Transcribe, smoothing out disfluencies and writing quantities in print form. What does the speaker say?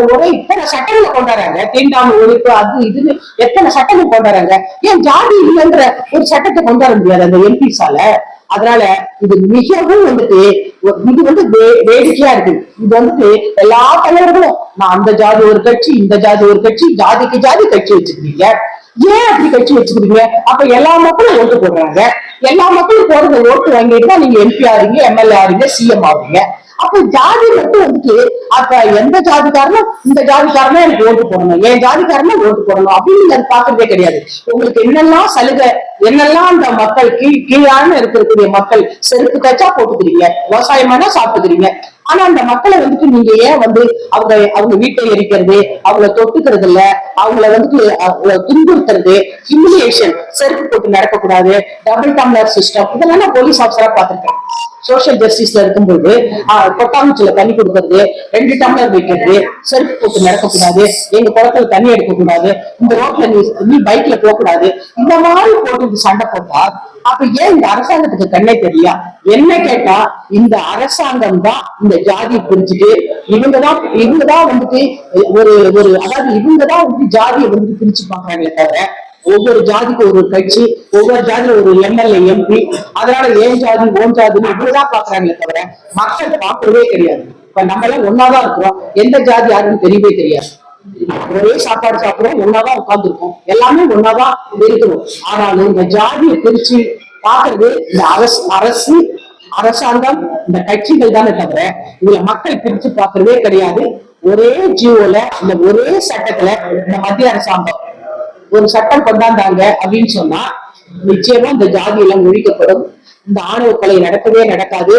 ஒரே இத்தனை சட்டங்களை கொண்டாடுறாங்க, தீண்டாமை ஒழிப்பு அது இதுன்னு எத்தனை சட்டங்கள் கொண்டாடுறாங்க. ஏன் ஜாதி இல்லைன்ற ஒரு சட்டத்தை கொண்டாட முடியாது அந்த எம்பிஸால? அதனால இது மிகவும் வந்துட்டு இது வந்து வேடிக்கையா இருக்கு. இது வந்துட்டு எல்லா தலைவர்களும் நான் அந்த ஜாதி ஒரு கட்சி, இந்த ஜாதி ஒரு கட்சி, ஜாதிக்கு ஜாதி கட்சி வச்சுக்கிறீங்க. ஏன் அப்படி கட்சி வச்சுக்கிறீங்க? அப்ப எல்லா மக்களும் ஓட்டு போடுறாங்க. எல்லா மக்களும் போடுற ஓட்டு வாங்கிட்டு தான் நீங்க எம்பி ஆறீங்க, எம்எல்ஏ ஆறீங்க, சிஎம் ஆறீங்க. அப்ப ஜாதி மட்டும் வந்துட்டு அப்ப எந்த ஜாதிக்காரனும் இந்த ஜாதிக்காரனா எனக்கு ஓட்டு போடணும், என் ஜாதிக்காரனா ஓட்டு போடணும் அப்படின்னு அது பாக்குறதே கிடையாது. உங்களுக்கு என்னெல்லாம் சலுகை, என்னெல்லாம் அந்த மக்கள் கீழான இருக்கக்கூடிய மக்கள் செருப்பு கச்சா போட்டுக்கிறீங்க, விவசாயமானா சாப்பிட்டுக்கிறீங்க. ஆனா அந்த மக்களை வந்துட்டு நீங்க ஏன் வந்து அவங்க வீட்டை எரிக்கிறது, அவங்கள தொட்டுக்கிறது இல்ல, அவங்கள வந்துட்டு துன்புறுத்துறது, ஹியூமிலியேஷன், செருப்பு போட்டு நடக்கக்கூடாது, டபுள் டம்ளர் சிஸ்டம், இதெல்லாம் நான் போலீஸ் ஆஃபீஸரா பாத்திருக்கேன். சோசியல் ஜஸ்டிஸ்ல இருக்கும்போது கொட்டாங்குச்சில தண்ணி கொடுக்கறது, 2 டம்ளர் வைக்கிறது, செருப்பு போட்டு நடக்கக்கூடாது, எங்க குளத்துல தண்ணி எடுக்கக்கூடாது, இந்த ரோட்ல நீ பைக்ல போகக்கூடாது, இந்த மாதிரி போட்டு சண்டை போட்டா அப்ப ஏன் இந்த அரசாங்கத்துக்கு கண்ணே தெரியல? என்ன கேட்டா இந்த அரசாங்கம் தான் இந்த ஜாதியை பிரிச்சுட்டு இவங்கதான் வந்துட்டு ஒரு அதாவது இவங்கதான் வந்துட்டு ஜாதியை வந்துட்டு பிரிச்சு பாக்குறாங்களே தவிர ஒவ்வொரு ஜாதிக்கு ஒரு கட்சி, ஒவ்வொரு ஜாதியில ஒரு எம்எல்ஏ எம்பி, அதனால ஏன் ஜாதி ஓன் ஜாதின்னு இப்படிதான் பாக்குறாங்களே தவிர மக்கள் பாக்குறதே கிடையாது. இப்ப நம்ம எல்லாம் ஒன்னாதான் இருக்கிறோம், எந்த ஜாதி யாருன்னு தெரியவே தெரியாது. ஒரே சாப்பாடு சாப்பிடுறோம், ஒன்னாதான் உட்கார்ந்துருக்கோம், எல்லாமே ஒன்னாதான் இருக்கிறோம். ஆனாலும் இந்த ஜாதியை பிரிச்சு பாக்குறது இந்த அரசாங்கம், இந்த கட்சிகள் தானே தவிர இதுல மக்கள் பிரிச்சு பாக்குறதே கிடையாது. ஒரே ஜியோல இந்த ஒரே சட்டத்துல இந்த மத்திய அரசாங்கம் ஒரு சட்டம் கொண்டாந்தாங்க அப்படின்னு சொன்னா நிச்சயமா இந்த ஜாதி எல்லாம் ஒழிக்கப்படும். இந்த ஆணவ கொலை நடக்கவே நடக்காது.